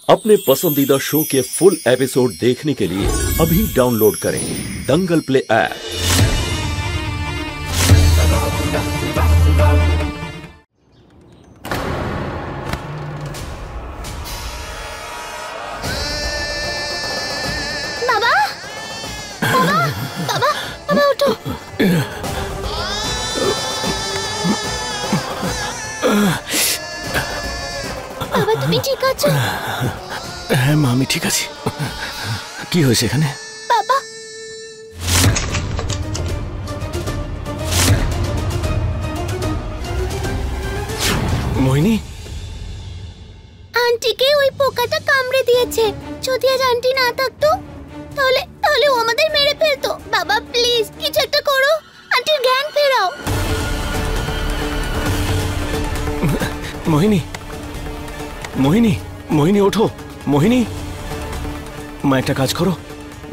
अपने पसंदीदा शो के फुल एपिसोड देखने के लिए अभी डाउनलोड करें दंगल प्ले ऐप। बाबा, बाबा, बाबा, बाबा उठो। বাবা তুমি ঠিক আছো? হ্যাঁ মা, আমি ঠিক আছি। কি হয়েছে এখানে? বাবা মোহিনী, আন্টিকে ওই পোকাটা কামড়ে দিয়েছে। যদি আজ আন্টি না থাকতো তাহলে তাহলে ও আমাদের মেরে ফেলতো। বাবা প্লিজ কিছু একটা করো, আন্টির জ্ঞান ফেরাও। মোহিনী, মোহিনী, মোহিনী ওঠো। মোহিনী, মা একটা কাজ করো,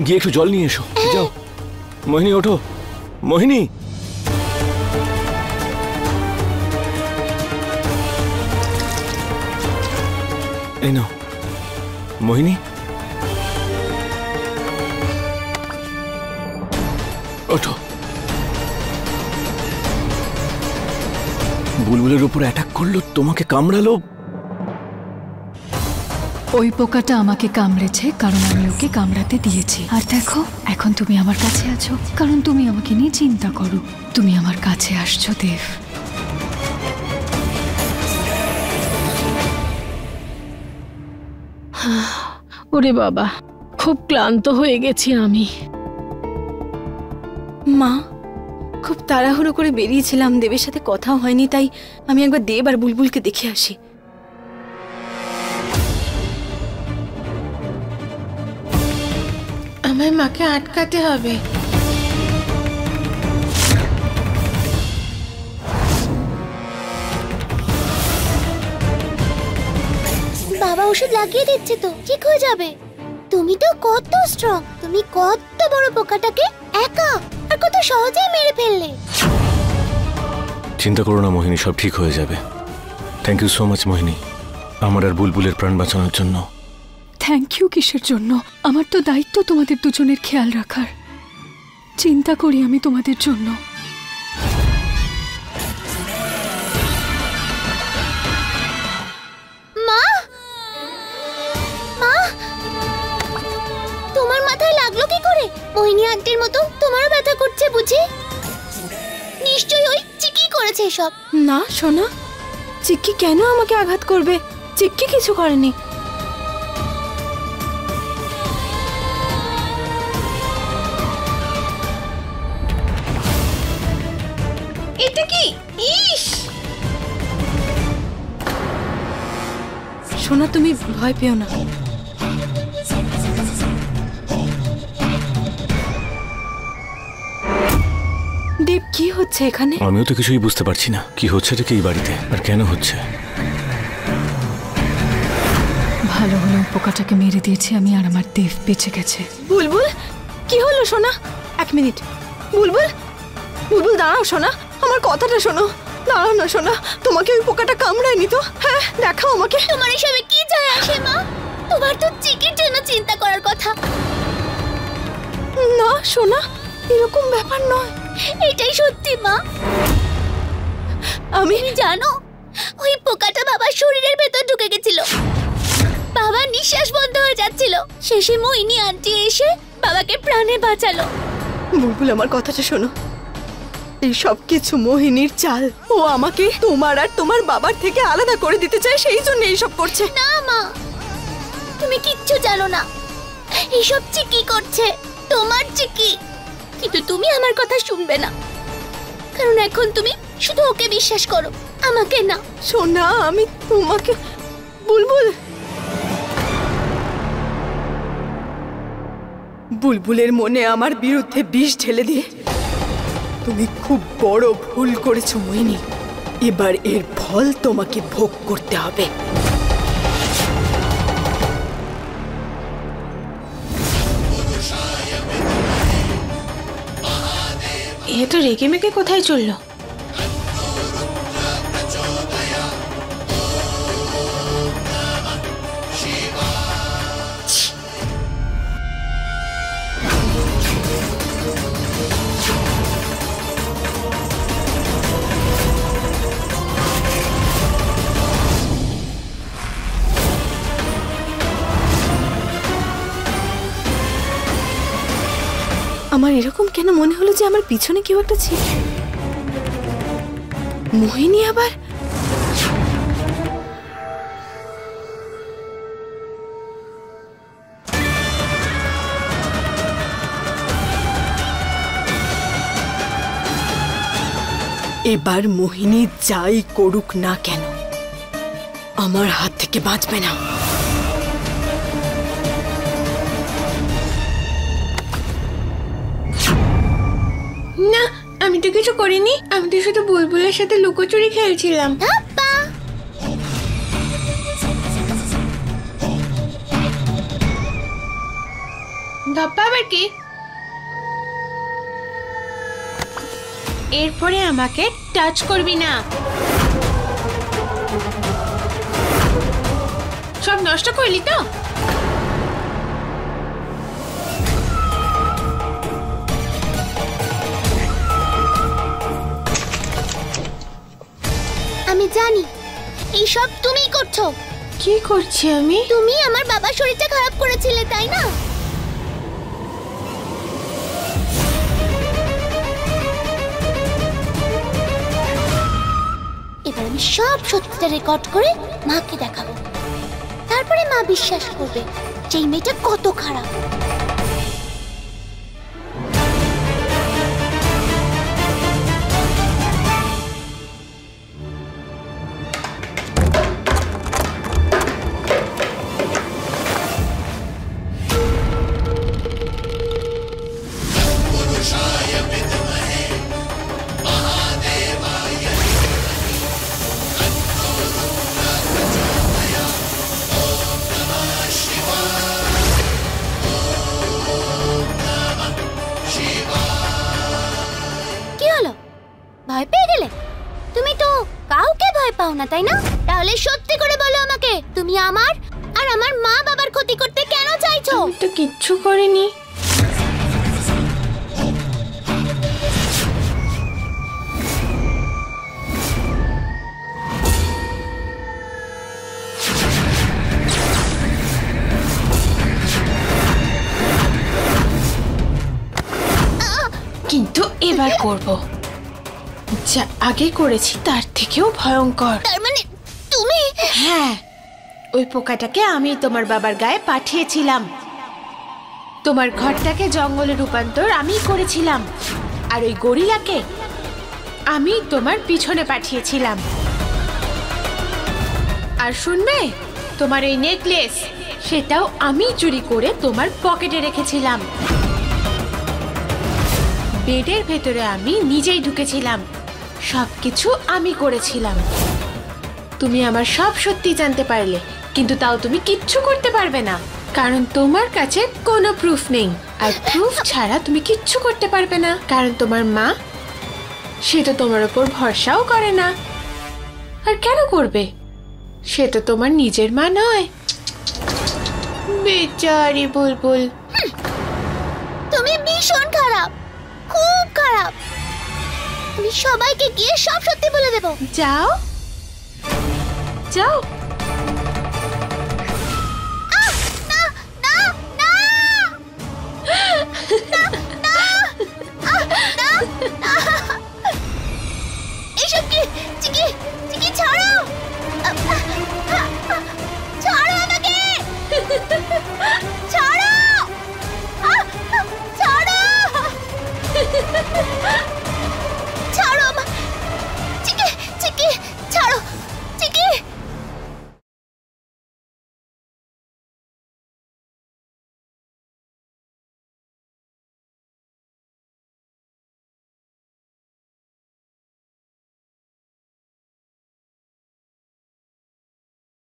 গিয়ে একটু জল নিয়ে এসো। যাও মোহিনী, ওঠো। মোহিনী, এই নাও। মোহিনী, ওঠো। বুলবুলের উপর অ্যাটাক করলো, তোমাকে কামড়ালো। ওই পোকাটা আমাকে কামড়েছে কারণ আমি ওকে কামড়াতে দিয়েছি। আর দেখো এখন তুমি আমার কাছে আছো কারণ তুমি আমাকে নিয়ে চিন্তা করো। তুমি আমার কাছে আসছো দেব। ওরে বাবা, খুব ক্লান্ত হয়ে গেছি আমি। মা, খুব তাড়াহুড়ো করে বেরিয়েছিলাম, দেবের সাথে কথাও হয়নি, তাই আমি একবার দেব আর বুলবুলকে দেখে আসি। আমায় মাকে আটকাতে হবে। বাবা ওষুধ লাগিয়ে দিচ্ছে তো, ঠিক হয়ে যাবে। তুমি তো কত স্ট্রং, তুমি কত বড় পোকাটাকে একা আর কত সহজেই মেরে ফেললে। চিন্তা করো না মোহিনী, সব ঠিক হয়ে যাবে। থ্যাংক ইউ সো মাচ মোহিনী, আমার আর বুলবুলের প্রাণ বাঁচানোর জন্য। থ্যাংক ইউ কিসের জন্য? আমার তো দায়িত্ব তোমাদের দুজনের খেয়াল রাখার। চিন্তা করি আমি তোমাদের জন্য। মা, মা, তোমার মাথায় লাগলো কি করে? মোহিনী আন্টির মতো তোমারও ব্যথা করছে বুঝি? নিশ্চয়ই ওই চিকি করেছে এসব। না সোনা, চিক্কি কেন আমাকে আঘাত করবে? চিক্কি কিছু করেনি। এটা কি? ইস! সোনা তুমি ভয় পেও না। দেব, কি হচ্ছে এখানে? আমিও তো কিছুই বুঝতে পারছি না কি হচ্ছে এটা, কি এই বাড়িতে আর কেন হচ্ছে। ভালো হলো ওই পোকাটাকে মেরে দিয়েছি আমি আর আমার দেব বেঁচে গেছে। বুলবুল, কি হলো সোনা? এক মিনিট। বুলবুল, বুলবুল দাঁড়াও সোনা, আমার কথাটা শোনো। দাঁড়াও না সোনা, তোমাকে ওই পোকাটা কামড়ায়নি তো? হ্যাঁ দেখাও আমাকে। তোমার এসবে কি যায় আসে মা? তোমার তো চিকির জন্য চিন্তা করার কথা। না সোনা, এরকম ব্যাপার নয়। এটাই সত্যি মা। আমি জানো ওই পোকাটা বাবার শরীরের ভেতর ঢুকে গেছিল। বাবার নিঃশ্বাস বন্ধ হয়ে যাচ্ছিল। শেষে মোহিনী আন্টি এসে বাবাকে প্রাণে বাঁচালো। বুলবুল আমার কথাটা শোনো, এই সব কিছু মোহিনীর চাল। ও আমাকে তোমার আর তোমার বাবার থেকে আলাদা করে দিতে চায়, সেই জন্য এইসব করছে। না মা, তুমি কিচ্ছু জানো না। এইসব চিকি করছে, তোমার চিকি। কিন্তু তুমি আমার কথা শুনবে না, কারণ এখন তুমি শুধু ওকে বিশ্বাস করো, আমাকে না। সোনা আমি তোমাকে বুলবুল, বুলবুলের মনে আমার বিরুদ্ধে বিষ ঢেলে দিয়ে তুমি খুব বড় ভুল করেছো মোহিনী। এবার এর ফল তোমাকে ভোগ করতে হবে। এটা রেগে মেগে কোথায় চললো? আমার এরকম কেন মনে হলো যে আমার পিছনে কেউ একটা ছিল? মোহিনী আবার? এবার মোহিনী যাই করুক না কেন আমার হাত থেকে বাঁচবে না। না, আমি তো কিছু করিনি। আমি তো শুধু বুলবুলের সাথে লুকোচুরি খেলছিলাম। ধাপ্পা আবার কি? এরপরে আমাকে টাচ করবি না। সব নষ্ট করলি তো? আমি জানি এইসব তুমিই করছো। কি করছি আমি? তুমি আমার বাবার শরীরটা খারাপ করেছিলে, তাই না? এবার আমি সব সত্যিটা রেকর্ড করে মাকে দেখাবো। তারপরে মা বিশ্বাস করবে যে এই মেয়েটা কত খারাপ। ভয় পেয়ে গেলে? তুমি তো কাউকে ভয় পাও না, তাই না? তাহলে সত্যি করে বলো আমাকে, তুমি আমার আর আমার মা বাবার ক্ষতি করতে কেন চাইছো? আমি তো কিচ্ছু করিনি। কিন্তু এবার করব যা আগে করেছি তার থেকেও ভয়ঙ্কর। তার মানে তুমি? হ্যাঁ, ওই পোকাটাকে আমি তোমার বাবার গায়ে পাঠিয়েছিলাম। তোমার ঘরটাকে জঙ্গলে রূপান্তর আমি করেছিলাম, আর ওই গরিলাকে আমি তোমার পিছনে পাঠিয়েছিলাম। আর শুনবে, তোমার এই নেকলেস সেটাও আমি চুরি করে তোমার পকেটে রেখেছিলাম। বেডের ভেতরে আমি নিজেই ঢুকেছিলাম, সবকিছু আমি করেছিলাম। তুমি আমার সব সত্যি জানতে পারলে, কিন্তু তাও তুমি কিচ্ছু করতে পারবে না, কারণ তোমার কাছে কোনো প্রুফ নেই। আর প্রুফ ছাড়া তুমি কিচ্ছু করতে পারবে না, কারণ তোমার মা সে তো তোমার উপর ভরসাও করে না। আর কেন করবে? সে তো তোমার নিজের মা নয়। বেচারি বুলবুল। তুমি ভীষণ খারাপ, খুব খারাপ। আমি সবাইকে গিয়ে সব সত্যি বলে দেব। যাও যাও।